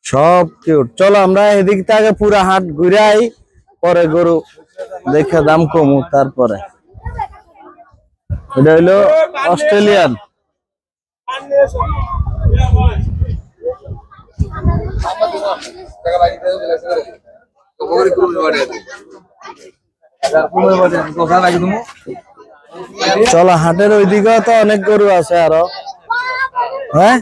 সব কিউট। চলো আমরা এদিক থেকে পুরা হাট ঘুরাই, পরে গরু দেখে দাম কমু। তারপরে এটা হইলো অস্ট্রেলিয়ান। চলো হাটের ওইদিকে তো অনেক গরু আছে আরো। হ্যাঁ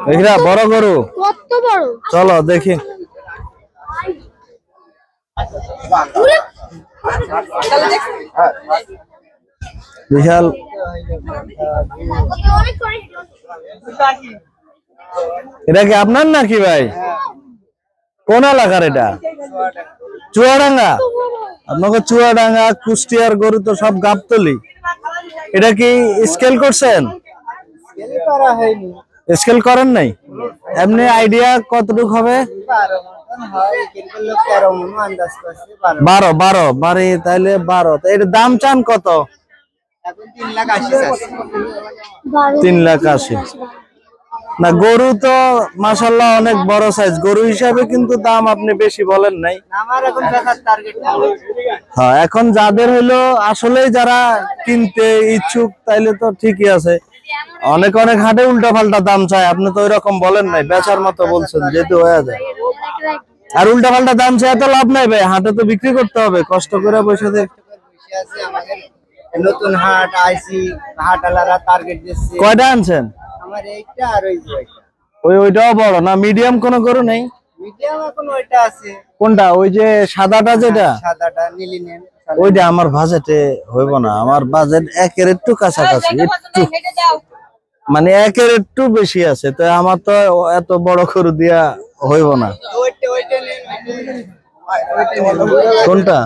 দেখরা বড় গরু কত বড়, চলো দেখি। বিশাল। এটা কি আপনার নাকি ভাই? কোন এলাকার এটা? চুয়াডাঙ্গা। আপনাকে চুয়াডাঙ্গা কুষ্টিয়ার গরু তো সব গাবতলি। এটা কি স্কেল করছেন? স্কেল করেন নাই? এমনি আইডিয়া কতটুকু হবে? 12 মানে তাইলে 12। এর দাম চান কত? 3,80,000। না গরু তো মাশাআল্লাহ অনেক বড় সাইজ গরু হিসাবে, কিন্তু দাম আপনি বেশি বলেন নাই। হ্যাঁ এখন যাদের হইলো আসলে যারা কিনতে ইচ্ছুক তাইলে তো ঠিকই আছে। অনেক অনেক হাটে উল্টা পাল্টা দাম চায়, আপনি তো ওইরকম বলেন নাই, বেচার মতো বলছেন যেহেতু হয়ে যায়। আর উল্টা পাল্টা দাম চায় তো লাভ নাই ভাই, হাটে তো বিক্রি করতে হবে, কষ্ট করে বসে নতুন হাট আইসি, হাটওয়ালারা টার্গেট দিচ্ছে। কয়টা আনছেন? আমার এইটা আর ওইটাও বড় না? মিডিয়াম কোনো গরু নেই? মিডিয়াম এখন ওইটা আছে। কোনটা? ওই যে সাদাটা যেটা? সাদাটা নিলি নেন। ওইটা আমার বাজেটে হইব না, আমার বাজেট একের একটু কাছাকাছি, একটু মানে একের একটু বেশি আছে, তো আমার তো এত বড় গরু দিয়া হইব না। কোনটা?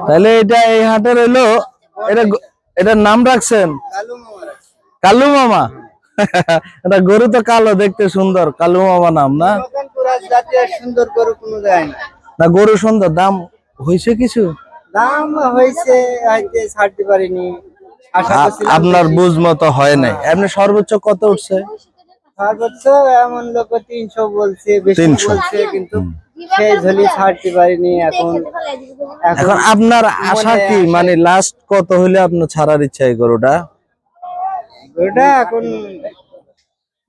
তাহলে এটা এই হাটের হইলো, এটার নাম রাখছেন কালু মামা। এটা গরু তো কালো, দেখতে সুন্দর, কালু মামা নাম না? সুন্দর গরু কোনো যায় না গরু সুন্দর। দাম হয়েছে কিছু? দাম হয়েছে হয়তো ছাড়তে পারিনি, আপনার বুঝ মতো হয় নাই। এমনি সর্বোচ্চ কত উঠছে? সর্বোচ্চ এমন লোক 300 বলছে, বেশি বলছে, কিন্তু সেই ঝুলি ছাড়তে পারিনি। এখন আপনার আশা কি, মানে লাস্ট কত হইলে আপনার ছাড়ার ইচ্ছা এই গরুটা? গরুটা এখন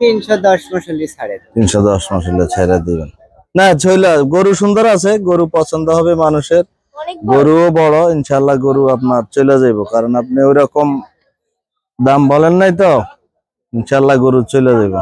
310 মাসলি ছাড়ে। 310 মাসলে ছেড়ে দিবেন না? ঝইলা গরু সুন্দর আছে, গরু পছন্দ হবে মানুষের, গরুও বড়, ইনশাআল্লাহ গরু আপনার চলে যাইব, কারণ আপনি ওইরকম দাম বলেন নাই তো, ইনশাআল্লাহ গরু চলে যাইব।